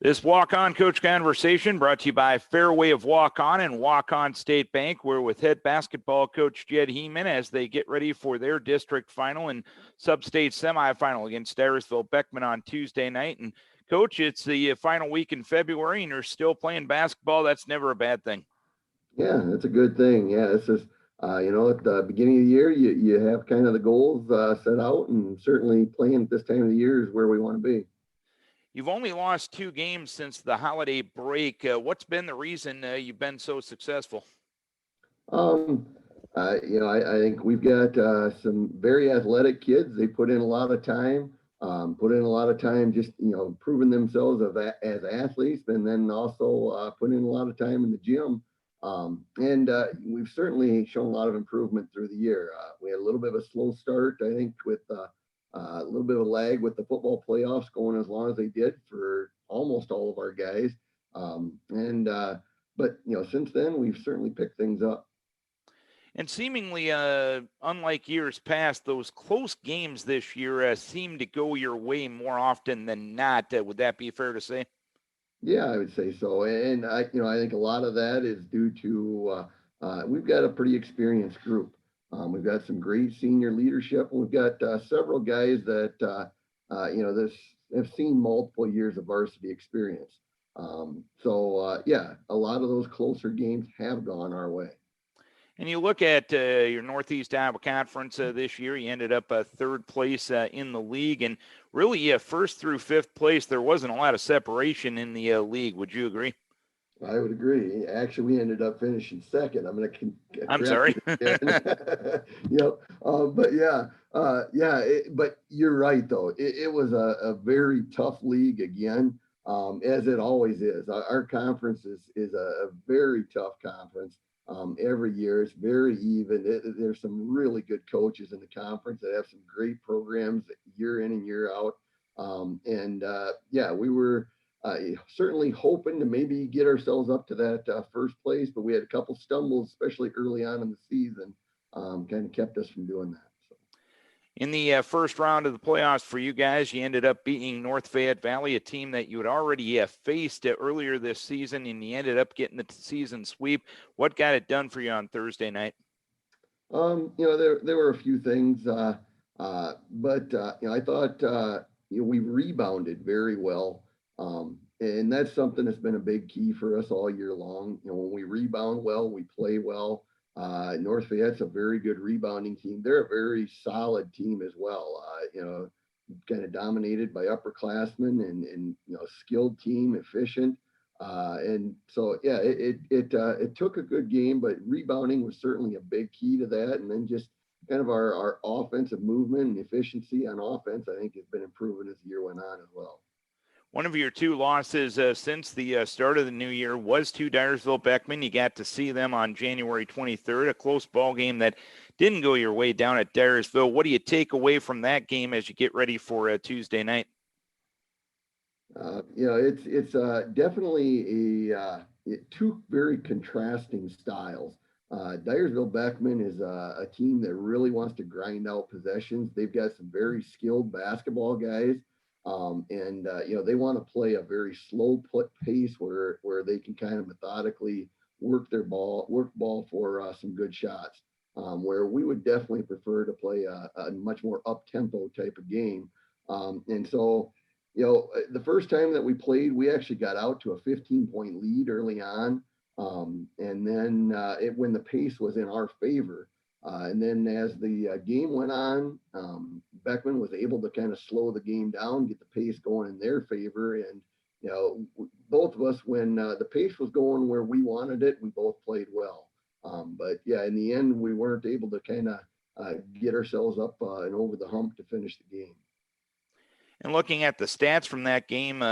This Walk-On Coach Conversation brought to you by Fareway of Waukon and Waukon State Bank. We're with head basketball coach Jed Hemann as they get ready for their district final and sub-state semifinal against Dyersville Beckman on Tuesday night. And, Coach, it's the final week in February, and you're still playing basketball. That's never a bad thing. Yeah, that's a good thing. Yeah, it's just, at the beginning of the year, you have kind of the goals set out, and certainly playing at this time of the year is where we want to be. You've only lost 2 games since the holiday break. What's been the reason you've been so successful? Um, I think we've got some very athletic kids. They put in a lot of time, just, proving themselves as athletes, and then also put in a lot of time in the gym. And we've certainly shown a lot of improvement through the year. We had a little bit of a slow start, I think, with a little bit of a lag with the football playoffs going as long as they did for almost all of our guys. But since then, we've certainly picked things up. And seemingly, unlike years past, those close games this year seem to go your way more often than not. Would that be fair to say? Yeah, I would say so. And I think a lot of that is due to we've got a pretty experienced group. We've got some great senior leadership, and we've got several guys that this have seen multiple years of varsity experience. A lot of those closer games have gone our way. And you look at your Northeast Iowa Conference this year, you ended up third place in the league. And really, first through fifth place, there wasn't a lot of separation in the league. Would you agree? I would agree. Actually, we ended up finishing second. I'm sorry. But you're right, though. It was a very tough league again, as it always is. Our conference is a very tough conference. Every year it's very even. There's some really good coaches in the conference that have some great programs year in and year out. We were certainly hoping to maybe get ourselves up to that first place, but we had a couple stumbles, especially early on in the season, kind of kept us from doing that. In the first round of the playoffs for you guys, you ended up beating North Fayette Valley, a team that you had already faced earlier this season, and you ended up getting the season sweep. What got it done for you on Thursday night? There were a few things, but I thought we rebounded very well, and that's something that's been a big key for us all year long. When we rebound well, we play well. North Fayette's a very good rebounding team. They're a very solid team as well. Kind of dominated by upperclassmen and skilled team, efficient. It took a good game, but rebounding was certainly a big key to that. And then just kind of our offensive movement and efficiency on offense, I think, has been improving as the year went on as well. One of your 2 losses since the start of the new year was to Dyersville Beckman. You got to see them on January 23rd, a close ball game that didn't go your way down at Dyersville. What do you take away from that game as you get ready for Tuesday night? It's definitely two very contrasting styles. Dyersville Beckman is a team that really wants to grind out possessions. They've got some very skilled basketball guys. They want to play a very slow pace where they can kind of methodically work ball for some good shots. Where we would definitely prefer to play a much more up tempo type of game. The first time that we played, we actually got out to a 15-point lead early on. When the pace was in our favor, and then as the game went on, Beckman was able to kind of slow the game down, get the pace going in their favor. And, both of us, when the pace was going where we wanted it, we both played well. In the end, we weren't able to kind of get ourselves up and over the hump to finish the game. And looking at the stats from that game,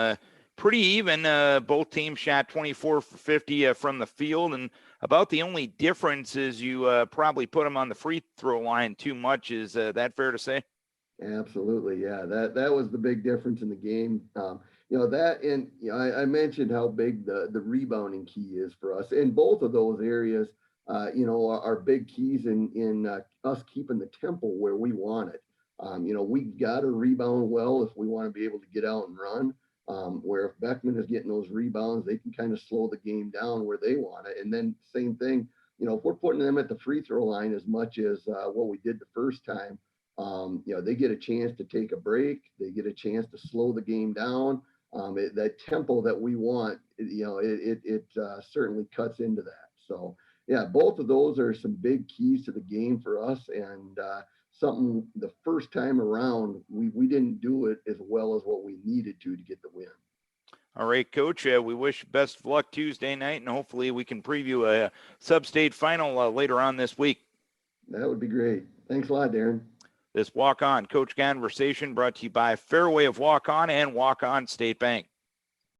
pretty even. Both teams shot 24 for 50 from the field, and about the only difference is you probably put them on the free throw line too much. Is that fair to say? Absolutely, yeah. That was the big difference in the game. I mentioned how big the rebounding key is for us, and both of those areas, are big keys in us keeping the tempo where we want it. We got to rebound well if we want to be able to get out and run. where if Beckman is getting those rebounds, they can kind of slow the game down where they want it. And then same thing, if we're putting them at the free throw line as much as what we did the first time, they get a chance to take a break. They get a chance to slow the game down. That tempo that we want, it certainly cuts into that. So, yeah, both of those are some big keys to the game for us. And something the first time around, we didn't do it as well as what we needed to get the win. All right, Coach, we wish best of luck Tuesday night, and hopefully we can preview a sub-state final later on this week. That would be great. Thanks a lot, Darren. This Walk-On Coach Conversation brought to you by Fairway of Waukon and Waukon State Bank.